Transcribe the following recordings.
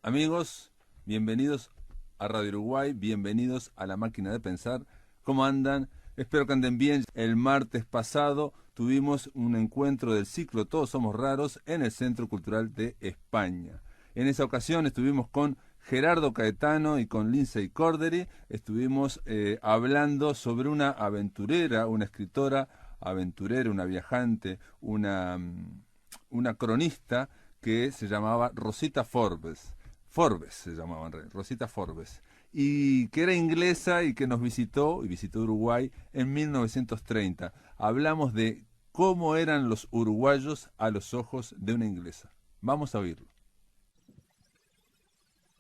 Amigos, bienvenidos a Radio Uruguay, bienvenidos a La Máquina de Pensar. ¿Cómo andan? Espero que anden bien. El martes pasado tuvimos un encuentro del ciclo Todos Somos Raros en el Centro Cultural de España. En esa ocasión estuvimos con Gerardo Caetano y con Lindsay Cordery. Estuvimos hablando sobre una aventurera, una escritora aventurera, una viajante, una cronista que se llamaba Rosita Forbes. Forbes se llamaba en realidad, Rosita Forbes, y que era inglesa y que nos visitó, y visitó Uruguay en 1930. Hablamos de cómo eran los uruguayos a los ojos de una inglesa. Vamos a oírlo.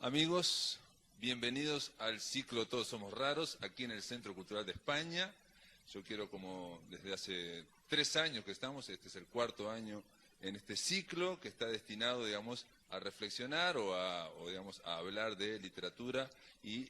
Amigos, bienvenidos al ciclo Todos Somos Raros, aquí en el Centro Cultural de España. Yo quiero, como desde hace 3 años que estamos, este es el 4º año en este ciclo que está destinado, digamos, a reflexionar digamos, a hablar de literatura y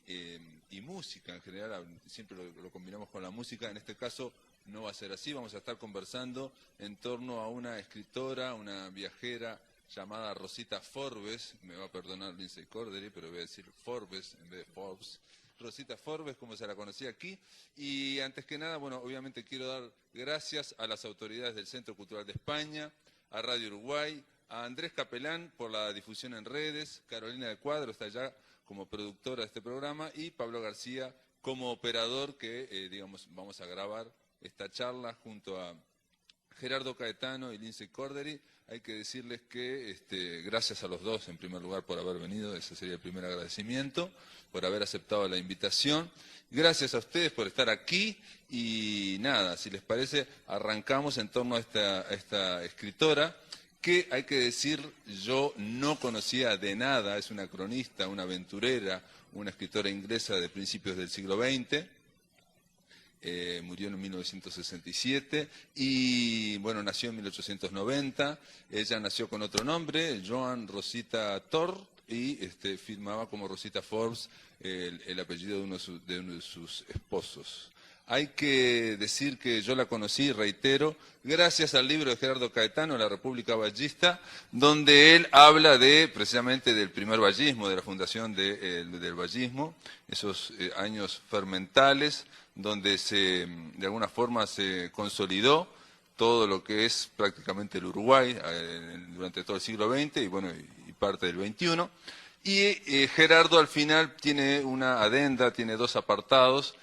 música en general. Siempre lo combinamos con la música. En este caso no va a ser así. Vamos a estar conversando en torno a una escritora, una viajera llamada Rosita Forbes. Me va a perdonar Lindsay Cordery, pero voy a decir Forbes en vez de Forbes. Rosita Forbes, como se la conocía aquí. Y antes que nada, bueno, obviamente quiero dar gracias a las autoridades del Centro Cultural de España, a Radio Uruguay, a Andrés Capelán por la difusión en redes, Carolina de Cuadro está allá como productora de este programa, y Pablo García como operador que, digamos, vamos a grabar esta charla junto a Gerardo Caetano y Lindsay Cordery. Hay que decirles que gracias a los dos, en primer lugar, por haber venido. Ese sería el primer agradecimiento, por haber aceptado la invitación. Gracias a ustedes por estar aquí. Y nada, si les parece, arrancamos en torno a esta escritora, que hay que decir, yo no conocía de nada. Es una cronista, una aventurera, una escritora inglesa de principios del siglo XX. Murió en 1967 y bueno, nació en 1890. Ella nació con otro nombre, Joan Rosita Thorp, y firmaba como Rosita Forbes el apellido de uno de sus esposos. Hay que decir que yo la conocí, reitero, gracias al libro de Gerardo Caetano, La República Vallista, donde él habla precisamente del primer vallismo, de la fundación del vallismo, esos años fermentales, donde de alguna forma se consolidó todo lo que es prácticamente el Uruguay durante todo el siglo XX y bueno, y parte del XXI. Y Gerardo al final tiene una adenda, tiene 2 apartados,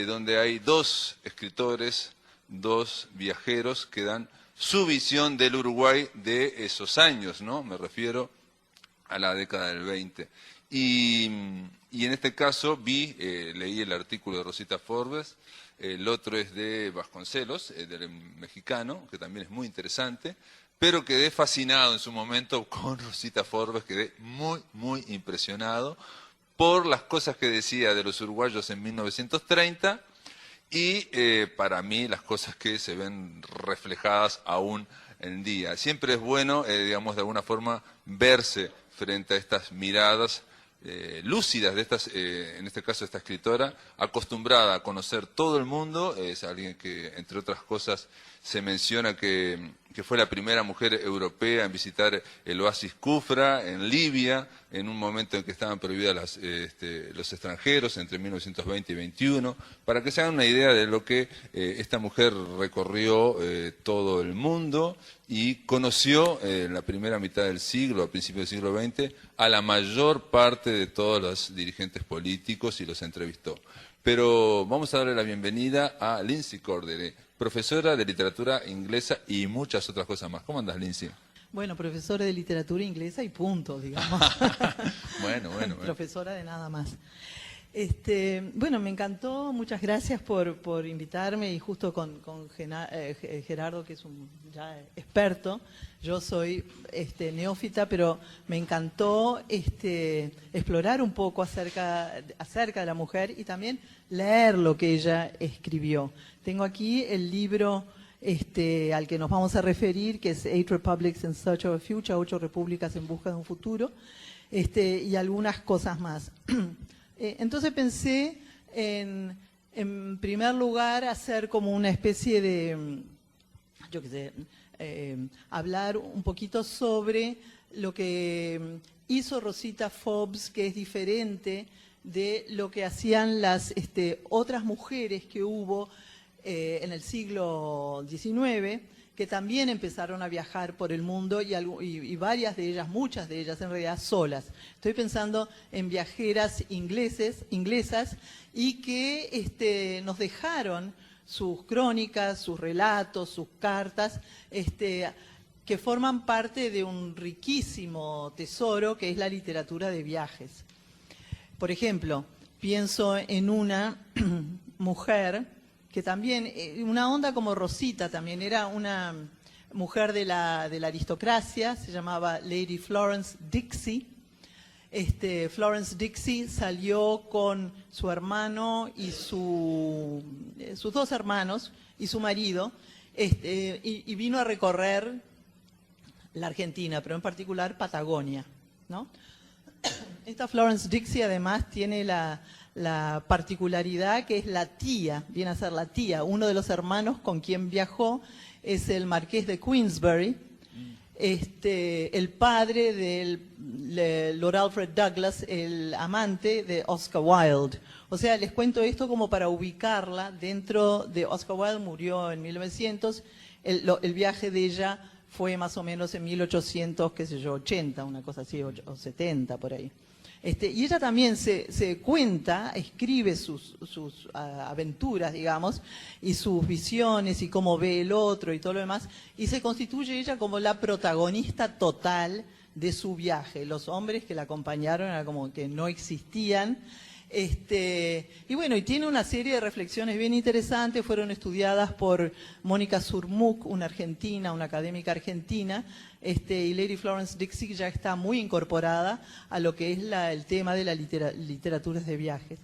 donde hay 2 escritores, 2 viajeros que dan su visión del Uruguay de esos años, ¿no? Me refiero a la década del 20. Y en este caso leí el artículo de Rosita Forbes. El otro es de Vasconcelos, del mexicano, que también es muy interesante, pero quedé fascinado en su momento con Rosita Forbes, quedé muy, muy impresionado por las cosas que decía de los uruguayos en 1930 y para mí las cosas que se ven reflejadas aún en día. Siempre es bueno, digamos, de alguna forma verse frente a estas miradas lúcidas de en este caso esta escritora, acostumbrada a conocer todo el mundo. Es alguien que, entre otras cosas, se menciona que fue la primera mujer europea en visitar el oasis Kufra en Libia, en un momento en que estaban prohibidas los extranjeros, entre 1920 y 21, para que se hagan una idea de lo que esta mujer recorrió todo el mundo y conoció en la primera mitad del siglo, a principios del siglo XX, a la mayor parte de todos los dirigentes políticos y los entrevistó. Pero vamos a darle la bienvenida a Lindsay Cordery, profesora de literatura inglesa y muchas otras cosas más. ¿Cómo andas, Lindsay? Bueno, profesora de literatura inglesa y punto, digamos. Bueno. Profesora de nada más. Bueno, me encantó, muchas gracias por invitarme, y justo con Gerardo, que es un ya experto. Yo soy neófita, pero me encantó explorar un poco acerca de la mujer y también leer lo que ella escribió. Tengo aquí el libro al que nos vamos a referir, que es 8 Republics in Search of a Future, 8 repúblicas en busca de un futuro, y algunas cosas más. Entonces pensé en primer lugar, hacer como una especie de, yo qué sé, hablar un poquito sobre lo que hizo Rosita Fobbs, que es diferente de lo que hacían las otras mujeres que hubo en el siglo XIX, que también empezaron a viajar por el mundo y varias de ellas, muchas de ellas en realidad solas. Estoy pensando en viajeras inglesas y que nos dejaron sus crónicas, sus relatos, sus cartas, que forman parte de un riquísimo tesoro que es la literatura de viajes. Por ejemplo, pienso en una mujer que también, una onda como Rosita también, era una mujer de la aristocracia, se llamaba Lady Florence Dixie. Florence Dixie salió con su hermano y sus dos hermanos y su marido, y vino a recorrer la Argentina, pero en particular Patagonia, ¿no? Esta Florence Dixie además tiene la particularidad que es la tía, viene a ser la tía. Uno de los hermanos con quien viajó es el marqués de Queensberry, el padre del Lord Alfred Douglas, el amante de Oscar Wilde. O sea, les cuento esto como para ubicarla dentro de Oscar Wilde, murió en 1900, el viaje de ella fue más o menos en 1800, qué sé yo, 80, una cosa así, o 70 por ahí. Y ella también se cuenta, escribe sus aventuras, digamos, y sus visiones y cómo ve el otro y todo lo demás, y se constituye ella como la protagonista total de su viaje. Los hombres que la acompañaron eran como que no existían. Y bueno, y tiene una serie de reflexiones bien interesantes, fueron estudiadas por Mónica Surmuc, una argentina, una académica argentina, y Lady Florence Dixie ya está muy incorporada a lo que es el tema de las literaturas de viajes.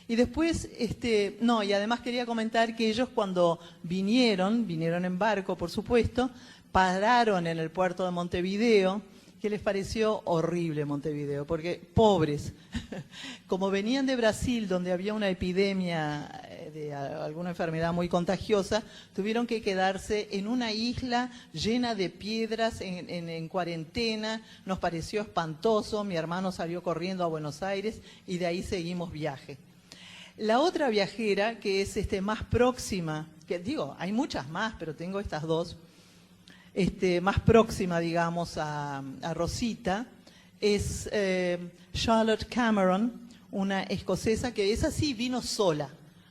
Y después, y además quería comentar que ellos cuando vinieron en barco, por supuesto, pararon en el puerto de Montevideo, que les pareció horrible Montevideo, porque pobres, como venían de Brasil, donde había una epidemia de alguna enfermedad muy contagiosa, tuvieron que quedarse en una isla llena de piedras, en cuarentena, nos pareció espantoso, mi hermano salió corriendo a Buenos Aires y de ahí seguimos viaje. La otra viajera, que es más próxima, que digo, hay muchas más, pero tengo estas dos, más próxima, digamos, a Rosita, es Charlotte Cameron, una escocesa que esa sí vino sola,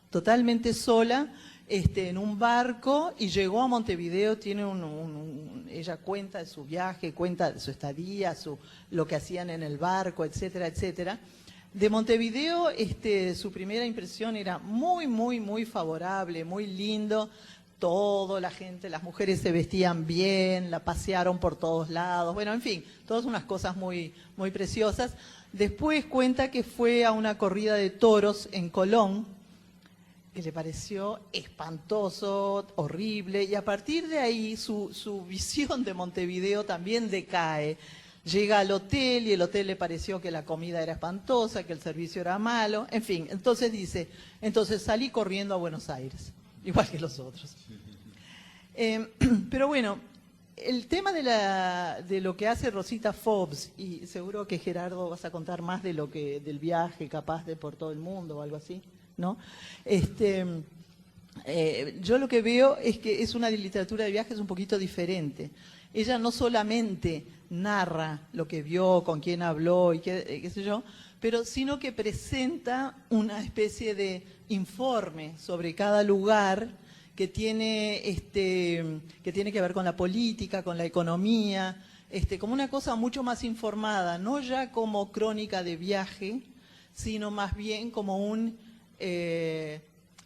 totalmente sola, en un barco y llegó a Montevideo. Tiene ella cuenta de su viaje, cuenta de su estadía, lo que hacían en el barco, etcétera, etcétera. De Montevideo, su primera impresión era muy, muy, muy favorable, muy lindo. Todo, la gente, las mujeres se vestían bien, la pasearon por todos lados, bueno, en fin, todas unas cosas muy, muy preciosas. Después cuenta que fue a una corrida de toros en Colón, que le pareció espantoso, horrible, y a partir de ahí su visión de Montevideo también decae. Llega al hotel y el hotel le pareció que la comida era espantosa, que el servicio era malo, en fin, entonces salí corriendo a Buenos Aires. Igual que los otros. Pero bueno, el tema de lo que hace Rosita Fobbs, y seguro que Gerardo vas a contar más del viaje, capaz de por todo el mundo o algo así, ¿no? Yo lo que veo es que es una literatura de viajes un poquito diferente. Ella no solamente narra lo que vio, con quién habló y qué sé yo, pero sino que presenta una especie de informe sobre cada lugar que tiene que ver con la política, con la economía, como una cosa mucho más informada, no ya como crónica de viaje, sino más bien como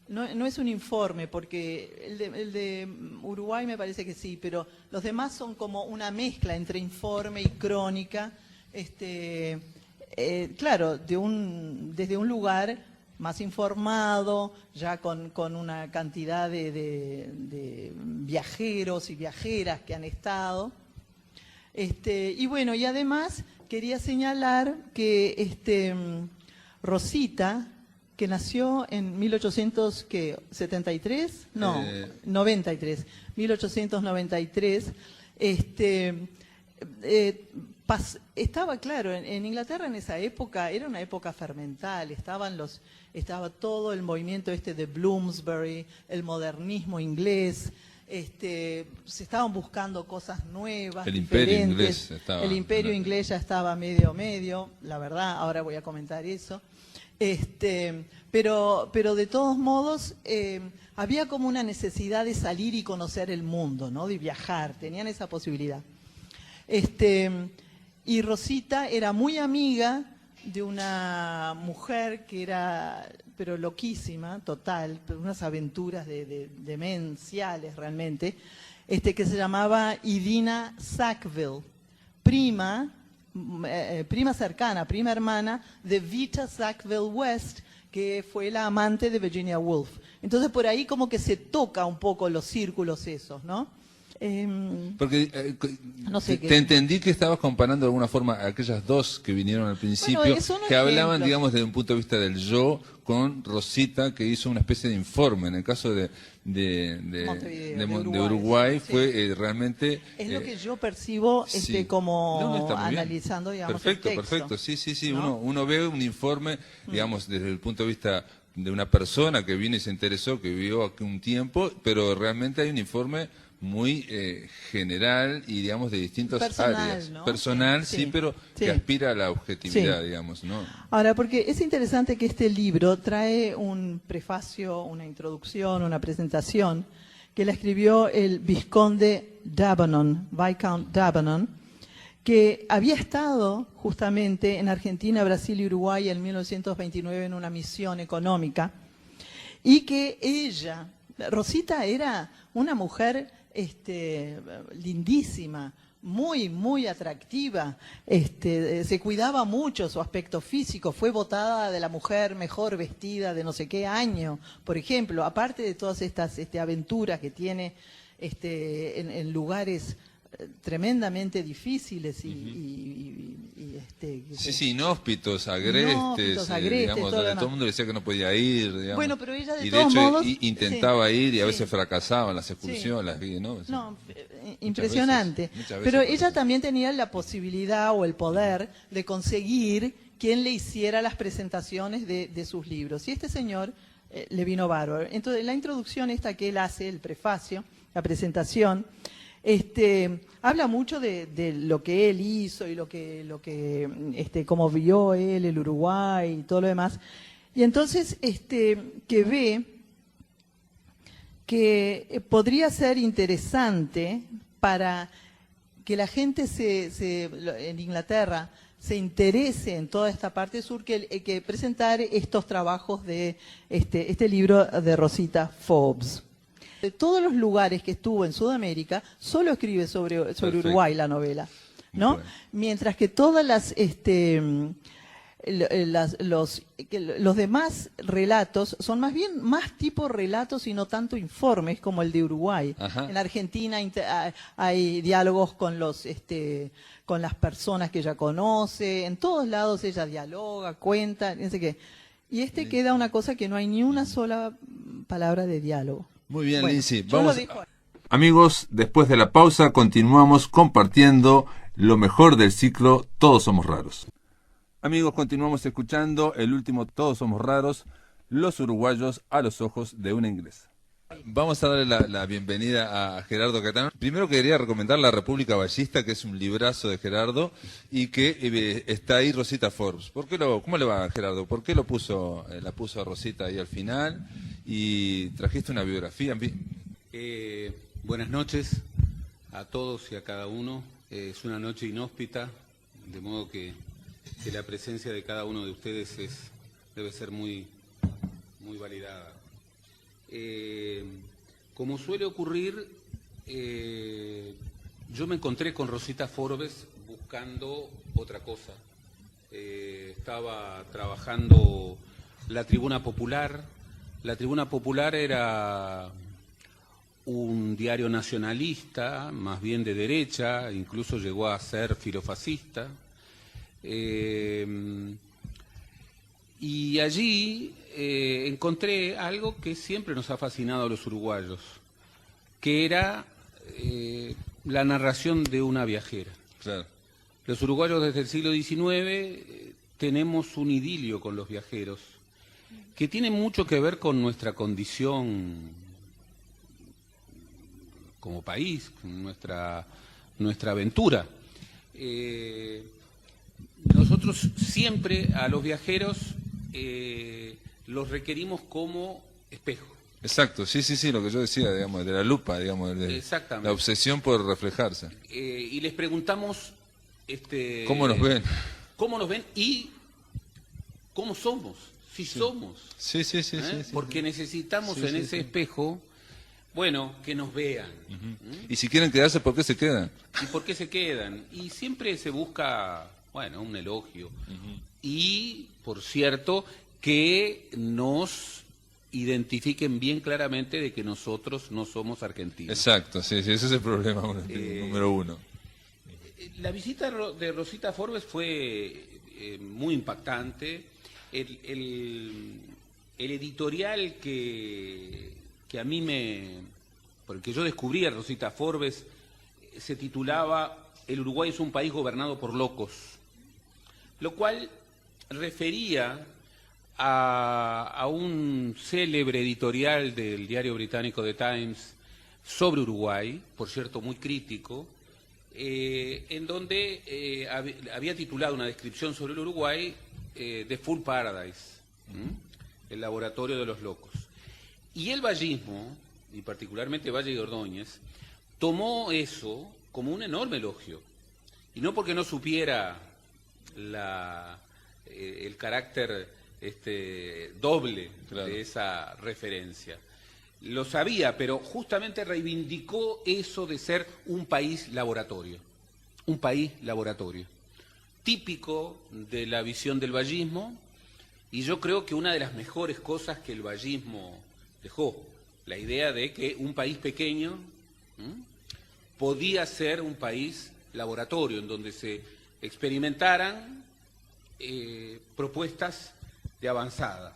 no es un informe, porque el de Uruguay me parece que sí, pero los demás son como una mezcla entre informe y crónica, claro, desde un lugar más informado, ya con una cantidad de viajeros y viajeras que han estado. Y bueno, y además quería señalar que Rosita, que nació en 1873, no, 93, 1893, estaba claro, en Inglaterra en esa época era una época fermental, estaba todo el movimiento de Bloomsbury, el modernismo inglés, se estaban buscando cosas nuevas, el imperio diferentes. inglés estaba, el imperio inglés ya estaba medio, la verdad, ahora voy a comentar eso. Pero de todos modos había como una necesidad de salir y conocer el mundo, ¿no? De viajar, tenían esa posibilidad. Y Rosita era muy amiga de una mujer que era, pero loquísima, total, unas aventuras demenciales realmente, que se llamaba Idina Sackville, prima cercana, prima hermana de Vita Sackville West, que fue la amante de Virginia Woolf. Entonces por ahí como que se toca un poco los círculos esos, ¿no? Porque no sé te entendí que estabas comparando de alguna forma a aquellas dos que vinieron al principio, bueno, que hablaban, digamos, desde un punto de vista del yo, con Rosita, que hizo una especie de informe. En el caso de Uruguay sí. fue realmente... Es lo que yo percibo sí. como analizando, digamos, perfecto, el texto. perfecto, sí, ¿no? uno ve un informe, digamos, desde el punto de vista de una persona que vino y se interesó, que vivió aquí un tiempo, pero realmente hay un informe muy general y, digamos, de distintas áreas. ¿No? Personal, sí, pero que aspira a la objetividad, sí. digamos, ¿no? Ahora, porque es interesante que este libro trae un prefacio, una introducción, una presentación, que la escribió el Visconde Davenant, Viscount Davenant, que había estado justamente en Argentina, Brasil y Uruguay en 1929 en una misión económica, y que ella, Rosita, era una mujer lindísima, muy atractiva, se cuidaba mucho su aspecto físico, fue votada de la mujer mejor vestida de no sé qué año, por ejemplo, aparte de todas estas aventuras que tiene en lugares tremendamente difíciles sí, inhóspitos, agrestes, digamos, donde todo el mundo decía que no podía ir, digamos. Bueno, pero ella de y todos de hecho modos, intentaba ir y a veces fracasaban las excursiones, ¿no? Impresionante. Muchas veces pero ella también tenía la posibilidad o el poder de conseguir quien le hiciera las presentaciones de sus libros. Y este señor le vino bárbaro. Entonces, la introducción esta que él hace, el prefacio, la presentación, habla mucho de lo que él hizo y cómo vio él el Uruguay y todo lo demás. Y entonces que ve que podría ser interesante para que la gente en Inglaterra se interese en toda esta parte sur, que presentar estos trabajos de este libro de Rosita Forbes. De todos los lugares que estuvo en Sudamérica, solo escribe sobre Uruguay la novela, ¿no? Bueno. Mientras que todas los demás relatos son más tipo relatos y no tanto informes como el de Uruguay. Ajá. En Argentina hay diálogos con con las personas que ella conoce, en todos lados ella dialoga, cuenta, no sé qué. Y queda una cosa que no hay ni una sola palabra de diálogo. Muy bien, bueno, Lindsay. Vamos. Amigos, después de la pausa continuamos compartiendo lo mejor del ciclo Todos Somos Raros. Amigos, continuamos escuchando el último Todos Somos Raros, los uruguayos a los ojos de una inglesa. Vamos a darle la bienvenida a Gerardo Catano. Primero quería recomendar La República Ballista, que es un librazo de Gerardo, y que está ahí Rosita Forbes. ¿Cómo le va, Gerardo? ¿Por qué la puso a Rosita ahí al final? Y trajiste una biografía. Buenas noches a todos y a cada uno. Es una noche inhóspita, de modo que la presencia de cada uno de ustedes debe ser muy validada. Como suele ocurrir, yo me encontré con Rosita Forbes buscando otra cosa. Estaba trabajando la Tribuna Popular. La Tribuna Popular era un diario nacionalista, más bien de derecha, incluso llegó a ser filofascista. Y allí encontré algo que siempre nos ha fascinado a los uruguayos, que era la narración de una viajera. Claro. Los uruguayos desde el siglo XIX tenemos un idilio con los viajeros que tiene mucho que ver con nuestra condición como país, con nuestra aventura. Nosotros siempre a los viajeros los requerimos como espejo. Exacto, sí, lo que yo decía, digamos, de la lupa, digamos, de Exactamente. la obsesión por reflejarse. Y les preguntamos ¿cómo nos ven? ¿Cómo nos ven y cómo somos? Si somos. Sí. Porque necesitamos en ese espejo, bueno, que nos vean. Y si quieren quedarse, ¿por qué se quedan? ¿Y por qué se quedan? Y siempre se busca, bueno, un elogio. Y, por cierto, que nos identifiquen bien claramente de que nosotros no somos argentinos. Exacto, sí, ese es el problema número uno. La visita de Rosita Forbes fue muy impactante. El editorial que a mí por el que yo descubrí a Rosita Forbes se titulaba "El Uruguay es un país gobernado por locos", lo cual refería a un célebre editorial del diario británico The Times sobre Uruguay, por cierto muy crítico, en donde había titulado una descripción sobre el Uruguay, The Fool Paradise, el laboratorio de los locos. Y el vallismo, y particularmente Valle y Ordóñez, tomó eso como un enorme elogio. Y no porque no supiera el carácter doble de esa referencia. Lo sabía, pero justamente reivindicó eso de ser un país laboratorio. Un país laboratorio. Típico de la visión del vallismo, y yo creo que una de las mejores cosas que el vallismo dejó, la idea de que un país pequeño podía ser un país laboratorio, en donde se experimentaran propuestas de avanzada.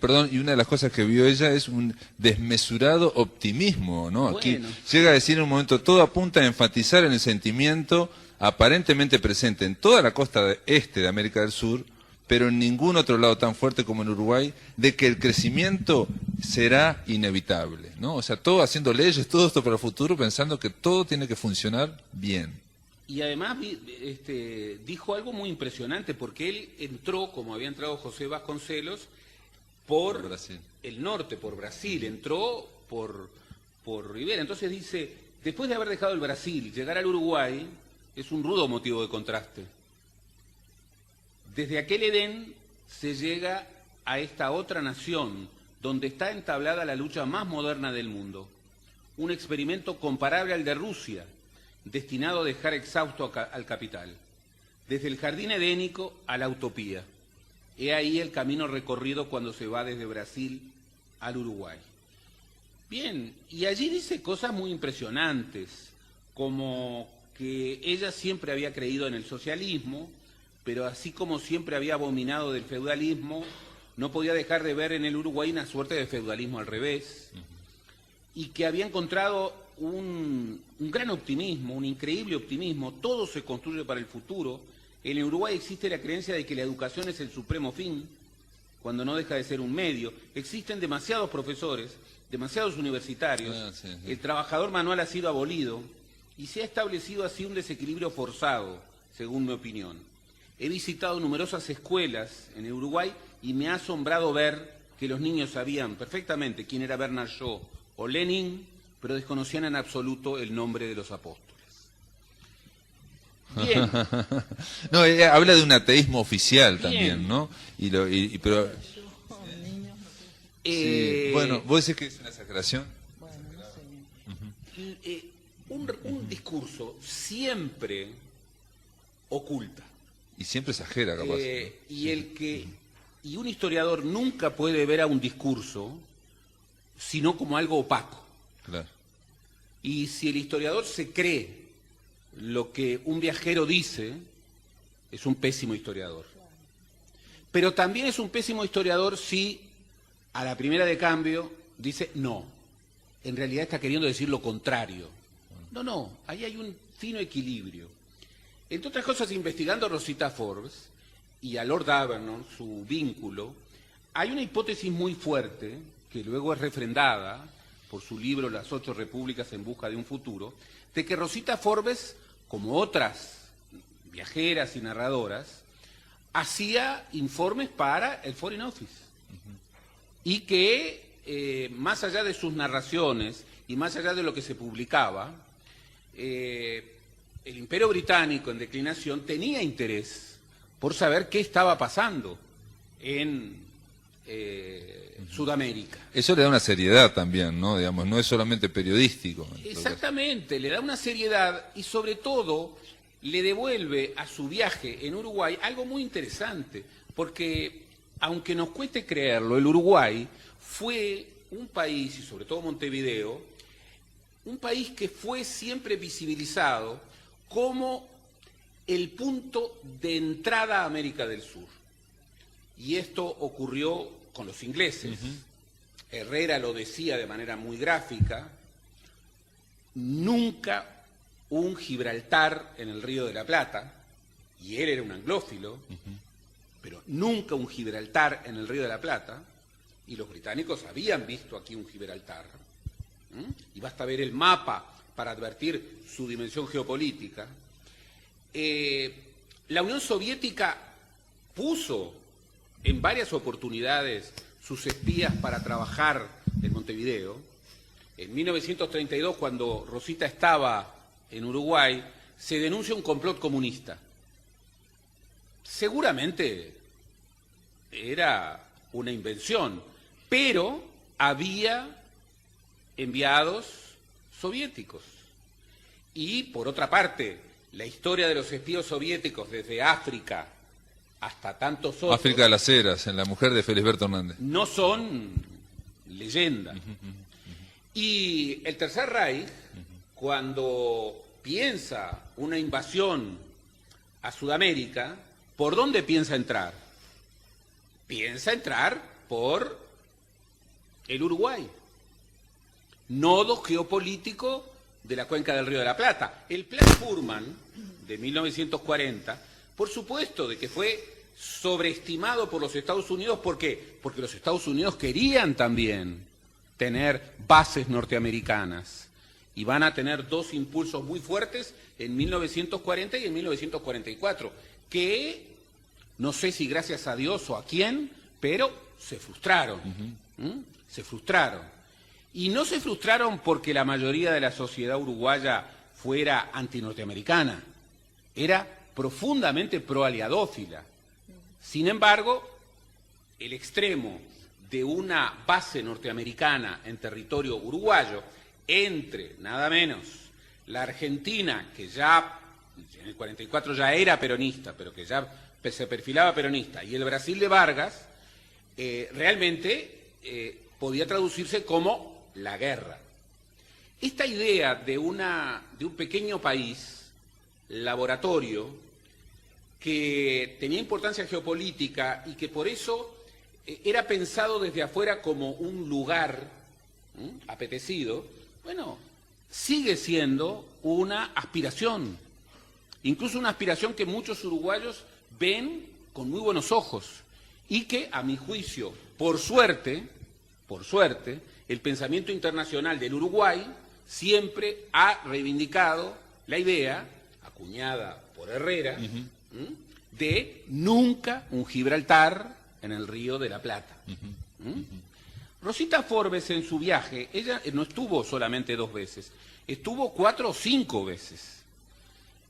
Perdón, y una de las cosas que vio ella es un desmesurado optimismo, ¿no? Aquí Bueno. llega a decir en un momento, todo apunta a enfatizar en el sentimiento aparentemente presente en toda la costa este de América del Sur, pero en ningún otro lado tan fuerte como en Uruguay, de que el crecimiento será inevitable, ¿no? O sea, todo haciendo leyes, todo esto para el futuro, pensando que todo tiene que funcionar bien. Y además dijo algo muy impresionante, porque él entró, como había entrado José Vasconcelos, por Brasil. El norte, por Brasil, entró por Rivera. Entonces dice, después de haber dejado el Brasil, llegar al Uruguay es un rudo motivo de contraste. Desde aquel Edén se llega a esta otra nación, donde está entablada la lucha más moderna del mundo. Un experimento comparable al de Rusia, destinado a dejar exhausto al capital. Desde el jardín edénico a la utopía. He ahí el camino recorrido cuando se va desde Brasil al Uruguay. Bien, y allí dice cosas muy impresionantes, como que ella siempre había creído en el socialismo, pero así como siempre había abominado del feudalismo, no podía dejar de ver en el Uruguay una suerte de feudalismo al revés, y que había encontrado un gran optimismo, un increíble optimismo. Todo se construye para el futuro. En el Uruguay existe la creencia de que la educación es el supremo fin, cuando no deja de ser un medio. Existen demasiados profesores, demasiados universitarios, el trabajador manual ha sido abolido y se ha establecido así un desequilibrio forzado, según mi opinión. He visitado numerosas escuelas en el Uruguay y me ha asombrado ver que los niños sabían perfectamente quién era Bernard Shaw o Lenin, pero desconocían en absoluto el nombre de los apóstoles. Bien. No, habla de un ateísmo oficial Bien. también, ¿no? Pero sí. Bueno, ¿vos decís que es una exageración? Bueno, no sé. Un discurso siempre oculta. Y siempre exagera, capaz. Y un historiador nunca puede ver a un discurso sino como algo opaco. Claro. Y si el historiador se cree lo que un viajero dice, es un pésimo historiador. Pero también es un pésimo historiador si a la primera de cambio dice no. En realidad está queriendo decir lo contrario. No, ahí hay un fino equilibrio. Entre otras cosas, investigando a Rosita Forbes y a Lord Avernon, su vínculo, hay una hipótesis muy fuerte, que luego es refrendada por su libro Las 8 Repúblicas en busca de un futuro, de que Rosita Forbes, como otras viajeras y narradoras, hacía informes para el Foreign Office. Y que, más allá de sus narraciones y más allá de lo que se publicaba, el Imperio Británico en declinación tenía interés por saber qué estaba pasando en Sudamérica. Eso le da una seriedad también, ¿no? Digamos, no es solamente periodístico. Exactamente, le da una seriedad y sobre todo le devuelve a su viaje en Uruguay algo muy interesante, porque aunque nos cueste creerlo, el Uruguay fue un país, y sobre todo Montevideo, un país que fue siempre visibilizado como el punto de entrada a América del Sur. Y esto ocurrió con los ingleses. Herrera lo decía de manera muy gráfica: nunca un Gibraltar en el Río de la Plata, y él era un anglófilo, pero nunca un Gibraltar en el Río de la Plata, y los británicos habían visto aquí un Gibraltar. Y basta ver el mapa para advertir su dimensión geopolítica. La Unión Soviética puso en varias oportunidades sus espías para trabajar en Montevideo. En 1932, cuando Rosita estaba en Uruguay, se denuncia un complot comunista. Seguramente era una invención, pero había enviados soviéticos. Y, por otra parte, la historia de los espías soviéticos desde África hasta tantos otros... África de las Heras, en La mujer de Felisberto Hernández. No son leyenda. Y el Tercer Reich, cuando piensa una invasión a Sudamérica, ¿por dónde piensa entrar? Piensa entrar por el Uruguay, nodo geopolítico de la cuenca del Río de la Plata. El Plan Furman de 1940, por supuesto de que fue sobreestimado por los Estados Unidos. ¿Por qué? Porque los Estados Unidos querían también tener bases norteamericanas y van a tener dos impulsos muy fuertes en 1940 y en 1944, que no sé si gracias a Dios o a quién, pero se frustraron. Se frustraron. Y no se frustraron porque la mayoría de la sociedad uruguaya fuera antinorteamericana, era profundamente proaliadófila. Sin embargo, el extremo de una base norteamericana en territorio uruguayo, entre nada menos la Argentina, que ya en el 44 ya era peronista, pero que ya se perfilaba peronista, y el Brasil de Vargas, realmente podía traducirse como la guerra. Esta idea de un pequeño país, laboratorio, que tenía importancia geopolítica y que por eso era pensado desde afuera como un lugar apetecido, bueno, sigue siendo una aspiración, incluso una aspiración que muchos uruguayos ven con muy buenos ojos y que, a mi juicio, por suerte, el pensamiento internacional del Uruguay siempre ha reivindicado la idea, acuñada por Herrera, de nunca un Gibraltar en el Río de la Plata. Rosita Forbes, en su viaje, ella no estuvo solamente 2 veces, estuvo 4 o 5 veces.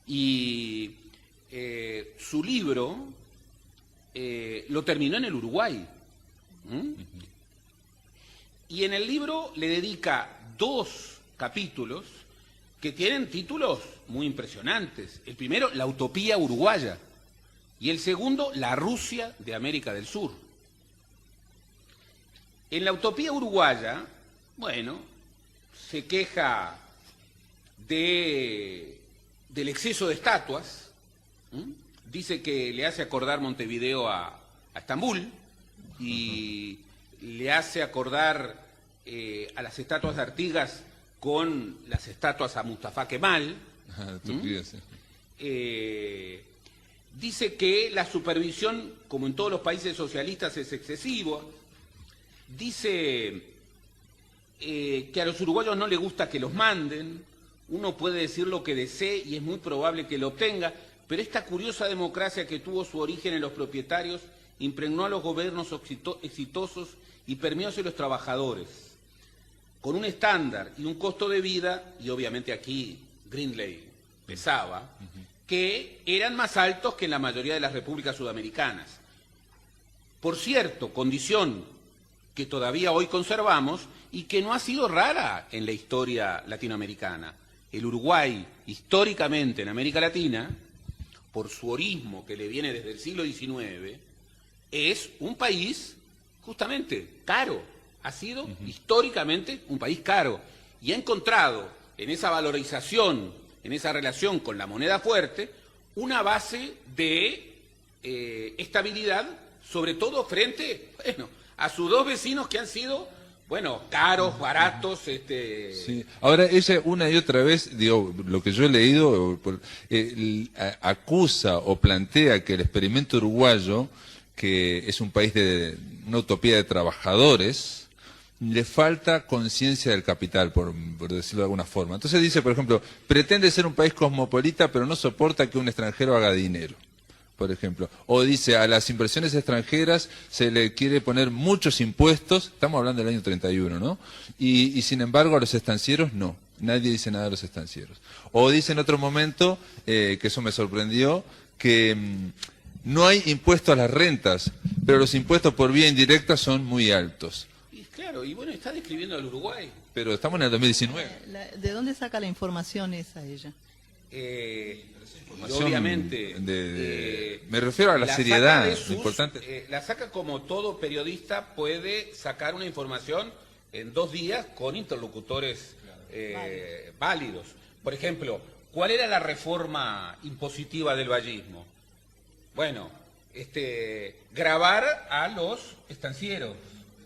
Y su libro lo terminó en el Uruguay. Y en el libro le dedica 2 capítulos que tienen títulos muy impresionantes. El primero, La utopía uruguaya, y el segundo, La Rusia de América del Sur. En La utopía uruguaya, bueno, se queja del exceso de estatuas, dice que le hace acordar Montevideo a Estambul, y le hace acordar a las estatuas de Artigas con las estatuas a Mustafa Kemal. dice que la supervisión, como en todos los países socialistas, es excesiva. Dice que a los uruguayos no les gusta que los manden. Uno puede decir lo que desee y es muy probable que lo obtenga, pero esta curiosa democracia que tuvo su origen en los propietarios impregnó a los gobiernos exitosos y permeó hacia los trabajadores, con un estándar y un costo de vida, y obviamente aquí Greenley pesaba, que eran más altos que en la mayoría de las repúblicas sudamericanas. Por cierto, condición que todavía hoy conservamos y que no ha sido rara en la historia latinoamericana. El Uruguay, históricamente en América Latina, por su orismo que le viene desde el siglo XIX, es un país justamente caro. Ha sido históricamente un país caro y ha encontrado en esa valorización, en esa relación con la moneda fuerte, una base de estabilidad, sobre todo frente, a sus dos vecinos que han sido, caros, baratos. Sí. Ahora ella una y otra vez, digo, lo que yo he leído, acusa o plantea que el experimento uruguayo, que es un país de una utopía de trabajadores, le falta conciencia del capital, por decirlo de alguna forma. Entonces dice, por ejemplo, pretende ser un país cosmopolita, pero no soporta que un extranjero haga dinero, por ejemplo. O dice, a las inversiones extranjeras se le quiere poner muchos impuestos, estamos hablando del año 31, ¿no? Y sin embargo a los estancieros no, nadie dice nada de los estancieros. O dice en otro momento, que eso me sorprendió, que no hay impuesto a las rentas, pero los impuestos por vía indirecta son muy altos. Claro, y está describiendo al Uruguay. Pero estamos en el 2019. ¿De dónde saca la información esa ella? Obviamente. Me refiero a la seriedad. Importante. La saca como todo periodista puede sacar una información en 2 días con interlocutores válidos. Por ejemplo, ¿cuál era la reforma impositiva del vallismo? Gravar a los estancieros,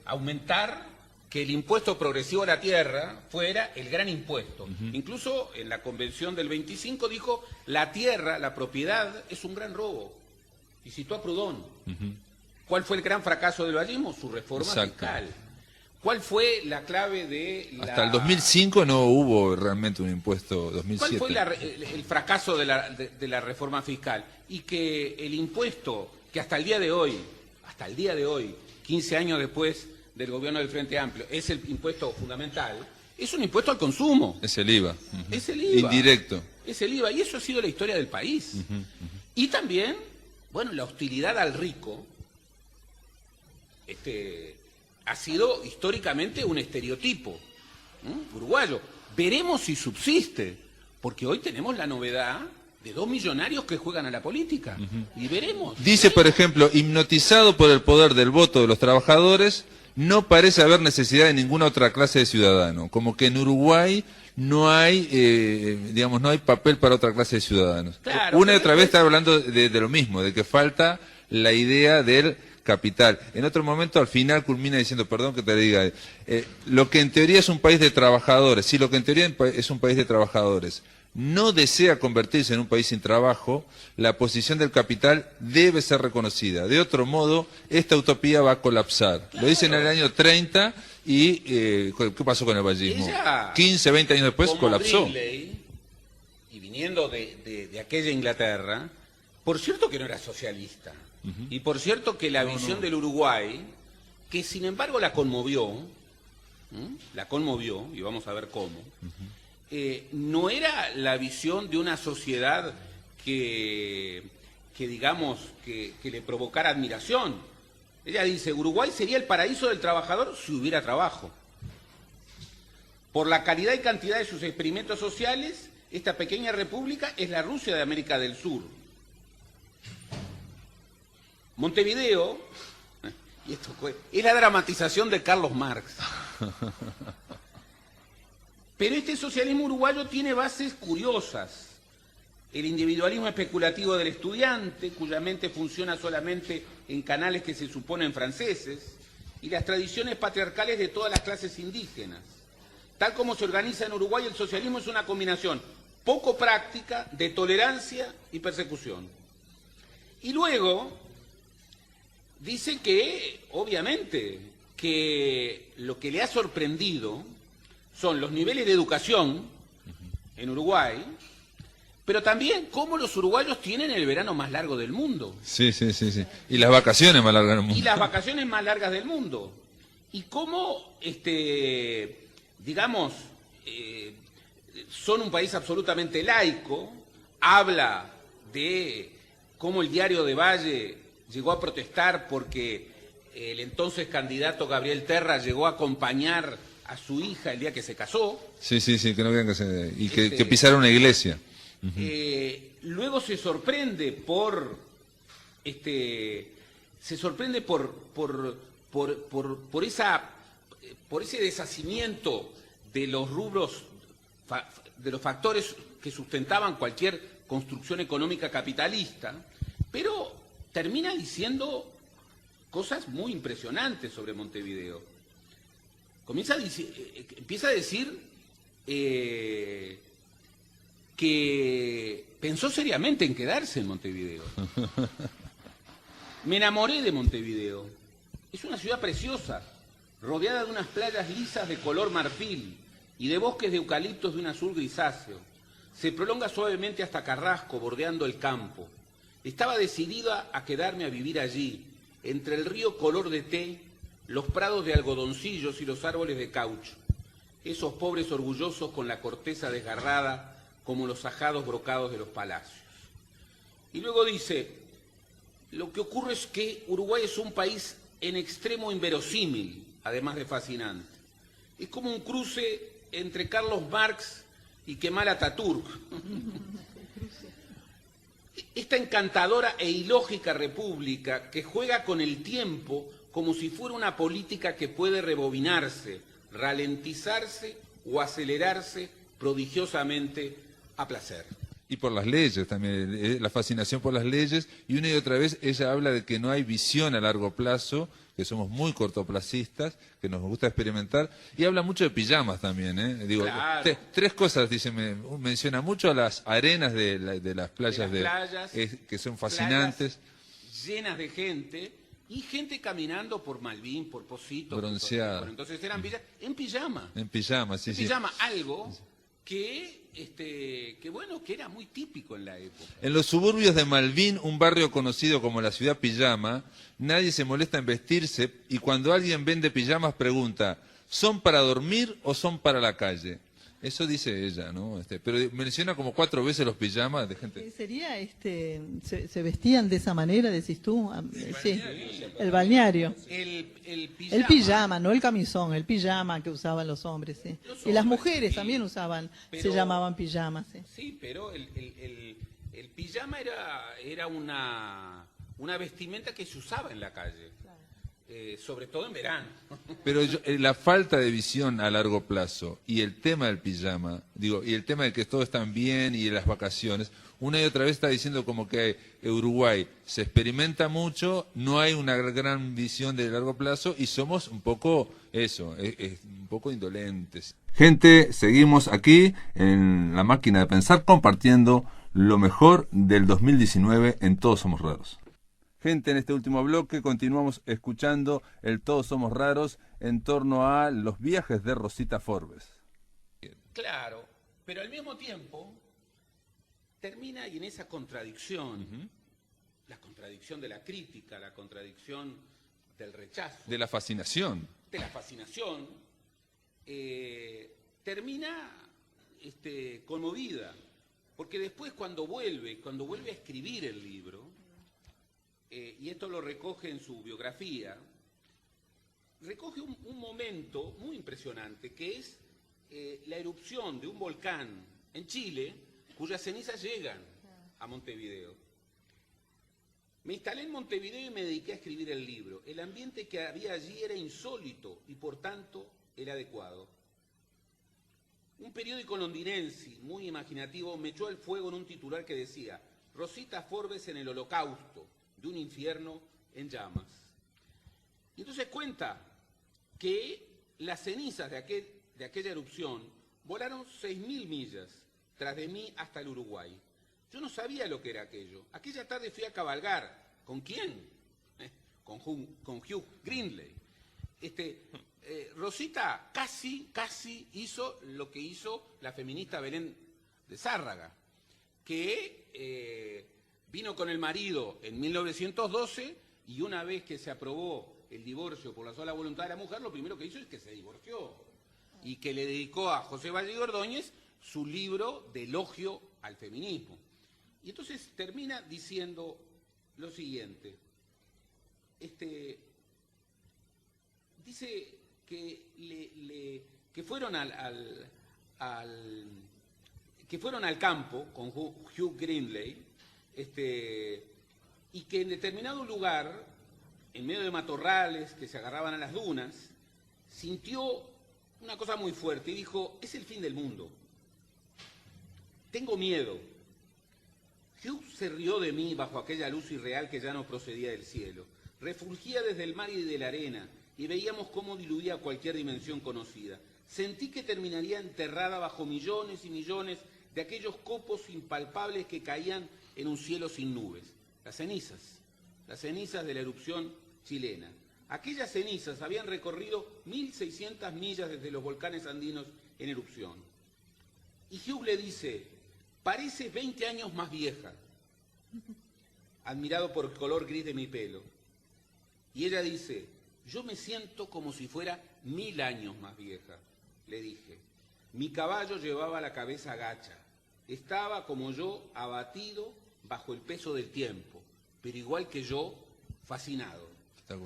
aumentar que el impuesto progresivo a la tierra fuera el gran impuesto. Incluso en la convención del 25 dijo, la tierra, la propiedad, es un gran robo. Y citó a Proudhon. ¿Cuál fue el gran fracaso del vallismo? Su reforma fiscal. ¿Cuál fue la clave de la... Hasta el 2005 no hubo realmente un impuesto, 2007. ¿Cuál fue el fracaso de la reforma fiscal? Y que el impuesto que hasta el día de hoy, 15 años después del gobierno del Frente Amplio, es el impuesto fundamental, es un impuesto al consumo. Es el IVA. Es el IVA. Indirecto. Es el IVA, y eso ha sido la historia del país. Y también, la hostilidad al rico, ha sido históricamente un estereotipo uruguayo. Veremos si subsiste, porque hoy tenemos la novedad de 2 millonarios que juegan a la política. Y veremos. Dice, por ejemplo, hipnotizado por el poder del voto de los trabajadores, no parece haber necesidad de ninguna otra clase de ciudadano. Como que en Uruguay no hay, no hay papel para otra clase de ciudadanos. Claro, una y otra vez está hablando de lo mismo, de que falta la idea del capital. En otro momento, al final, culmina diciendo, perdón que te diga, lo que en teoría es un país de trabajadores, si lo que en teoría es un país de trabajadores no desea convertirse en un país sin trabajo, la posición del capital debe ser reconocida. De otro modo, esta utopía va a colapsar. Claro. Lo dice en el año 30 y ¿qué pasó con el vallismo? 15, 20 años después colapsó. Greenley, y viniendo de aquella Inglaterra, por cierto que no era socialista, y por cierto que la visión del Uruguay, que sin embargo la conmovió, y vamos a ver cómo, no era la visión de una sociedad que le provocara admiración. Ella dice, Uruguay sería el paraíso del trabajador si hubiera trabajo. Por la calidad y cantidad de sus experimentos sociales, esta pequeña república es la Rusia de América del Sur. Montevideo, es la dramatización de Carlos Marx. Pero este socialismo uruguayo tiene bases curiosas. El individualismo especulativo del estudiante, cuya mente funciona solamente en canales que se suponen franceses, y las tradiciones patriarcales de todas las clases indígenas. Tal como se organiza en Uruguay, el socialismo es una combinación poco práctica, de tolerancia y persecución. Y luego dice que, obviamente, que lo que le ha sorprendido son los niveles de educación en Uruguay, pero también cómo los uruguayos tienen el verano más largo del mundo. Sí. Y las vacaciones más largas del mundo. Y las vacaciones más largas del mundo. Y cómo, digamos, son un país absolutamente laico. Habla de cómo el diario de Valle llegó a protestar porque el entonces candidato Gabriel Terra llegó a acompañar a su hija el día que se casó. Sí, que no quieran que se... Y que pisaron una iglesia. Luego se sorprende por ese deshacimiento de los rubros, de los factores que sustentaban cualquier construcción económica capitalista, pero termina diciendo cosas muy impresionantes sobre Montevideo. Empieza a decir que pensó seriamente en quedarse en Montevideo. Me enamoré de Montevideo. Es una ciudad preciosa, rodeada de unas playas lisas de color marfil y de bosques de eucaliptos de un azul grisáceo. Se prolonga suavemente hasta Carrasco, bordeando el campo. Estaba decidida a quedarme a vivir allí, entre el río color de té, los prados de algodoncillos y los árboles de caucho. Esos pobres orgullosos con la corteza desgarrada, como los ajados brocados de los palacios. Y luego dice, lo que ocurre es que Uruguay es un país en extremo inverosímil, además de fascinante. Es como un cruce entre Carlos Marx y Kemal Atatürk. Esta encantadora e ilógica república que juega con el tiempo como si fuera una política que puede rebobinarse, ralentizarse o acelerarse prodigiosamente a placer. Y por las leyes también, la fascinación por las leyes, y una y otra vez ella habla de que no hay visión a largo plazo, que somos muy cortoplacistas, que nos gusta experimentar, y habla mucho de pijamas también, ¿eh? Digo, claro. Tres cosas, dice, menciona mucho a las arenas de las playas, que son fascinantes. Llenas de gente, y gente caminando por Malvin, por Pocito. Bronceada. Por entonces eran en pijama. En pijama, sí. En pijama, algo que bueno, que era muy típico en la época. En los suburbios de Malvin, un barrio conocido como la ciudad pijama, nadie se molesta en vestirse y cuando alguien vende pijamas pregunta, ¿son para dormir o son para la calle? Eso dice ella, ¿no? Pero menciona como 4 veces los pijamas de gente. Sería, se vestían de esa manera, decís tú. Sí, el balneario. El pijama. El pijama, no el camisón, el pijama que usaban los hombres, sí. Y las mujeres sí, también usaban, pero, se llamaban pijamas, sí. Sí, pero el pijama era una vestimenta que se usaba en la calle. Sobre todo en verano. Pero la falta de visión a largo plazo y el tema del pijama, y el tema de que todos están bien y de las vacaciones, una y otra vez está diciendo como que Uruguay se experimenta mucho, no hay una gran visión de largo plazo y somos un poco un poco indolentes. Gente, seguimos aquí en la máquina de pensar compartiendo lo mejor del 2019 en Todos Somos Raros. Gente, en este último bloque continuamos escuchando el Todos Somos Raros en torno a los viajes de Rosita Forbes. Claro, pero al mismo tiempo termina y en esa contradicción, la contradicción de la crítica, la contradicción del rechazo. De la fascinación. De la fascinación, termina conmovida, porque después cuando vuelve a escribir el libro, y esto lo recoge en su biografía, recoge un momento muy impresionante, que es la erupción de un volcán en Chile, cuyas cenizas llegan a Montevideo. Me instalé en Montevideo y me dediqué a escribir el libro. El ambiente que había allí era insólito y por tanto era adecuado. Un periódico londinense muy imaginativo me echó al fuego en un titular que decía Rosita Forbes en el holocausto de un infierno en llamas. Y entonces cuenta que las cenizas de aquella erupción volaron 6.000 millas tras de mí hasta el Uruguay. Yo no sabía lo que era aquello. Aquella tarde fui a cabalgar. ¿Con quién? Con Hugh Grindley. Rosita casi hizo lo que hizo la feminista Belén de Zárraga, que vino con el marido en 1912 y una vez que se aprobó el divorcio por la sola voluntad de la mujer, lo primero que hizo es que se divorció y que le dedicó a José Valle Ordóñez su libro de elogio al feminismo. Y entonces termina diciendo lo siguiente. Dice que fueron al campo con Hugh Grindley, y que en determinado lugar, en medio de matorrales que se agarraban a las dunas, sintió una cosa muy fuerte y dijo: es el fin del mundo. Tengo miedo. Hugh se rió de mí bajo aquella luz irreal que ya no procedía del cielo. Refulgía desde el mar y de la arena, y veíamos cómo diluía cualquier dimensión conocida. Sentí que terminaría enterrada bajo millones y millones de aquellos copos impalpables que caían en un cielo sin nubes. Las cenizas de la erupción chilena. Aquellas cenizas habían recorrido 1.600 millas desde los volcanes andinos en erupción. Y Hugh le dice: parece 20 años más vieja, admirado por el color gris de mi pelo. Y ella dice: yo me siento como si fuera 1000 años más vieja, le dije. Mi caballo llevaba la cabeza agacha. Estaba, como yo, abatido bajo el peso del tiempo, pero igual que yo, fascinado.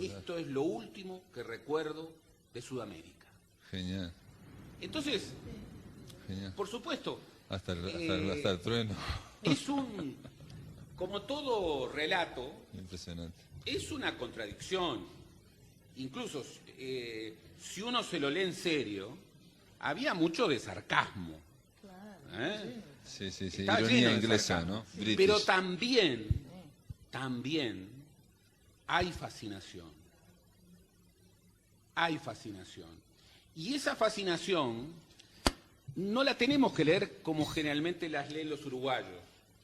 Esto es lo último que recuerdo de Sudamérica. Genial. Entonces, Genial. Por supuesto, Hasta el trueno. como todo relato, Impresionante. es una contradicción. Incluso si uno se lo lee en serio, había mucho de sarcasmo. Claro. Sí. Está Ironía lleno de inglesa, sarcasmo. ¿no? British. Pero también hay fascinación. Hay fascinación. Y esa fascinación no la tenemos que leer como generalmente las leen los uruguayos,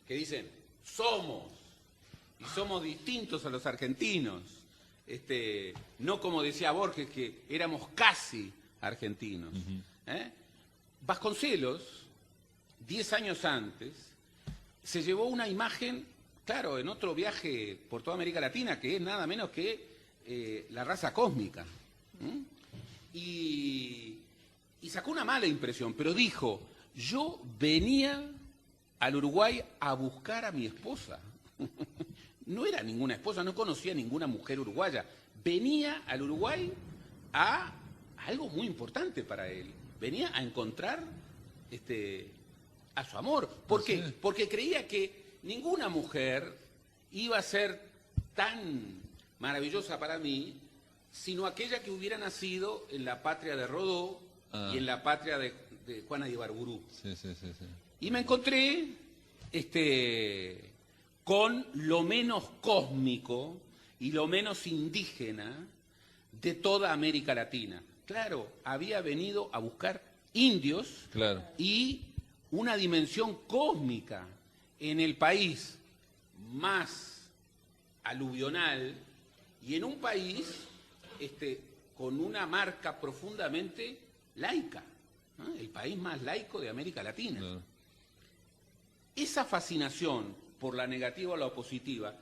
que dicen: somos distintos a los argentinos. No como decía Borges, que éramos casi argentinos. Vasconcelos, 10 años antes, se llevó una imagen, claro, en otro viaje por toda América Latina, que es nada menos que la raza cósmica. Y sacó una mala impresión, pero dijo: yo venía al Uruguay a buscar a mi esposa. No era ninguna esposa, no conocía ninguna mujer uruguaya. Venía al Uruguay a algo muy importante para él. Venía a encontrar a su amor. ¿Por qué? Sí. Porque creía que ninguna mujer iba a ser tan maravillosa para mí, sino aquella que hubiera nacido en la patria de Rodó y en la patria de Juana de Ibarburu. Sí. Y me encontré con lo menos cósmico y lo menos indígena de toda América Latina. Claro, había venido a buscar indios, Claro. y una dimensión cósmica en el país más aluvional y en un país con una marca profundamente laica, ¿no? El país más laico de América Latina. Claro. Esa fascinación por la negativa o la positiva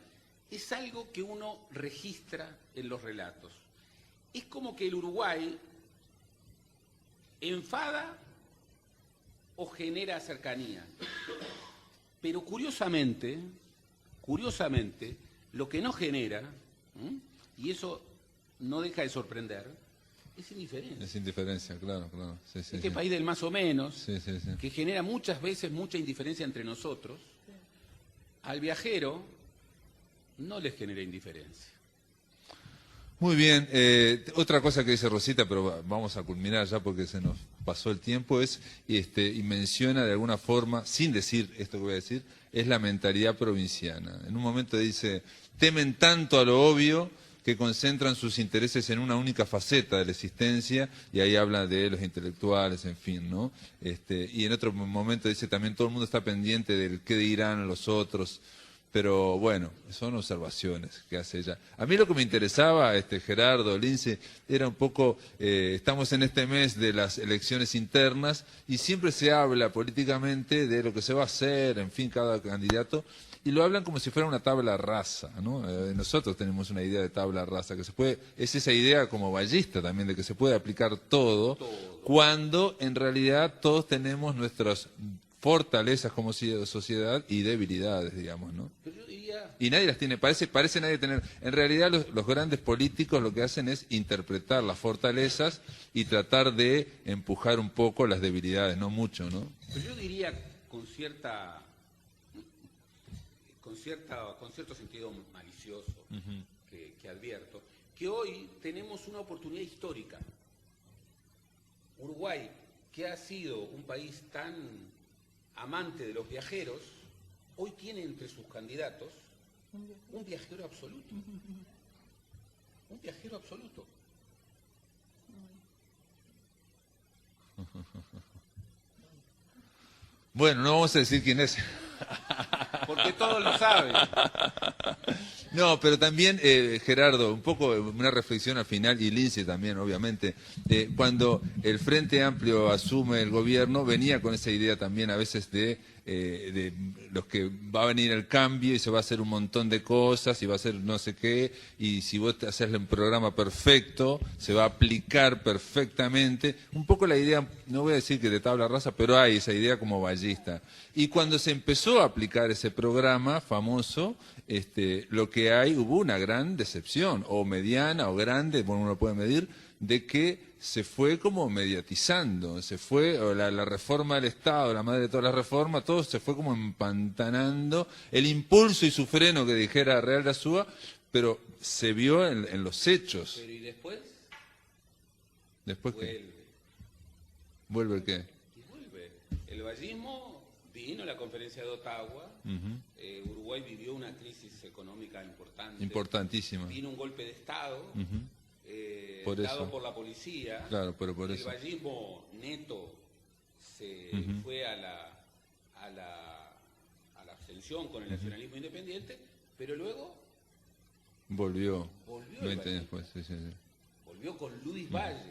es algo que uno registra en los relatos. Es como que el Uruguay enfada o genera cercanía. Pero curiosamente, lo que no genera, y eso no deja de sorprender, es indiferencia. Es indiferencia, claro. Sí, Este país del más o menos, Sí. que genera muchas veces mucha indiferencia entre nosotros, al viajero no le genera indiferencia. Muy bien. Otra cosa que dice Rosita, pero vamos a culminar ya porque se nos pasó el tiempo, es y menciona de alguna forma, sin decir esto que voy a decir, es la mentalidad provinciana. En un momento dice: temen tanto a lo obvio que concentran sus intereses en una única faceta de la existencia, y ahí habla de los intelectuales, en fin, ¿no? Y en otro momento dice también todo el mundo está pendiente del qué dirán los otros, pero bueno, son observaciones que hace ella. A mí lo que me interesaba, Gerardo, Lince, era un poco, estamos en este mes de las elecciones internas y siempre se habla políticamente de lo que se va a hacer, en fin, cada candidato, y lo hablan como si fuera una tabla rasa, ¿no? Nosotros tenemos una idea de tabla rasa, que se puede, es esa idea como ballista también, de que se puede aplicar todo, cuando en realidad todos tenemos nuestras fortalezas como sociedad y debilidades, digamos, ¿no? Pero yo diría... Y nadie las tiene, parece nadie tener. En realidad los grandes políticos lo que hacen es interpretar las fortalezas y tratar de empujar un poco las debilidades, no mucho, ¿no? Pero yo diría con cierto sentido malicioso, que advierto, que hoy tenemos una oportunidad histórica. Uruguay, que ha sido un país tan amante de los viajeros, hoy tiene entre sus candidatos un viajero absoluto. Un viajero absoluto. Bueno, no vamos a decir quién es. Porque todos lo saben. No, pero también, Gerardo, un poco una reflexión al final, y Lince también, obviamente, cuando el Frente Amplio asume el gobierno, venía con esa idea también a veces de los que va a venir el cambio y se va a hacer un montón de cosas y va a hacer no sé qué, y si vos te haces un programa perfecto, se va a aplicar perfectamente. Un poco la idea, no voy a decir que de tabla rasa, pero hay esa idea como ballista. Y cuando se empezó a aplicar ese programa famoso, lo que hay, hubo una gran decepción, o mediana o grande, bueno, uno lo puede medir, de que se fue como mediatizando, se fue la reforma del Estado, la madre de todas las reformas, todo se fue como empantanando, el impulso y su freno que dijera Real de Azúa, pero se vio en los hechos. Pero ¿y después? ¿Después vuelve. qué? ¿Vuelve el qué? Y vuelve. El vallismo vino a la conferencia de Ottawa, Uruguay vivió una crisis económica importante. Importantísima. Vino un golpe de Estado. Por dado eso. por la policía. Claro, pero por el eso. vallismo neto se fue a la abstención con el nacionalismo independiente, pero luego Volvió el 20 años vallismo. después, sí. Volvió con Luis Valle.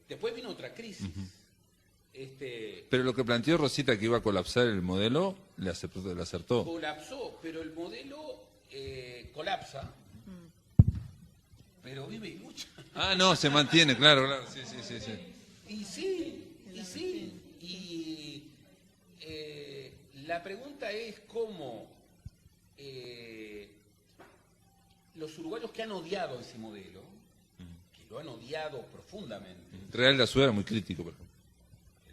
Después vino otra crisis. Pero lo que planteó Rosita, que iba a colapsar el modelo, le acertó. Colapsó, pero el modelo colapsa, pero vive y lucha. Ah, no, se mantiene, claro, sí. Y sí. Y la pregunta es cómo los uruguayos que han odiado ese modelo, que lo han odiado profundamente, Real de Azúa era muy crítico, por ejemplo.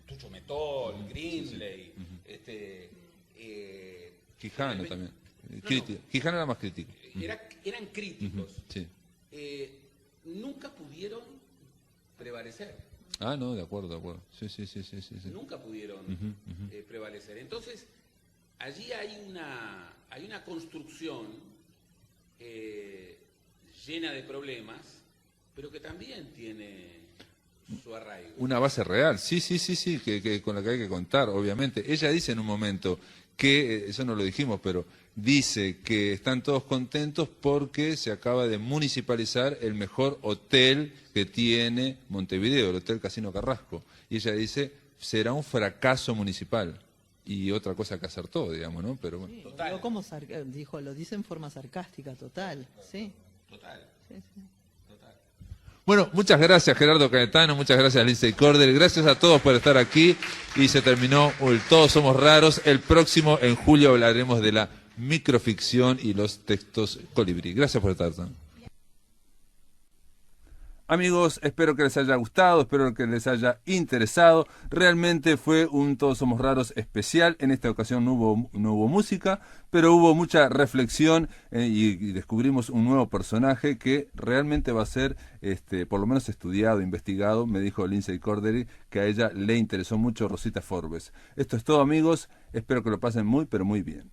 Tucho Metol, Greenley, Quijano también. No. Quijano era más crítico. Eran críticos. Sí. Nunca pudieron prevalecer. Ah, no, de acuerdo. Sí. Nunca pudieron prevalecer. Entonces, allí hay una construcción llena de problemas, pero que también tiene su arraigo. Una base real, sí, que con la que hay que contar, obviamente. Ella dice en un momento que, eso no lo dijimos, pero dice que están todos contentos porque se acaba de municipalizar el mejor hotel que tiene Montevideo, el Hotel Casino Carrasco. Y ella dice, será un fracaso municipal. Y otra cosa que acertó, digamos, ¿no? Pero bueno. Sí, Total. lo dice en forma sarcástica, total, sí. Total. Sí. Total. Bueno, muchas gracias Gerardo Caetano, muchas gracias Lince Cordel, gracias a todos por estar aquí y se terminó el Todos Somos Raros. El próximo, en julio, hablaremos de la microficción y los textos colibrí. Gracias por estar. Amigos, espero que les haya gustado, espero que les haya interesado. Realmente fue un Todos Somos Raros especial. En esta ocasión no hubo música, pero hubo mucha reflexión y descubrimos un nuevo personaje que realmente va a ser, por lo menos estudiado, investigado. Me dijo Lindsay Cordery que a ella le interesó mucho Rosita Forbes. Esto es todo, amigos. Espero que lo pasen muy, pero muy bien.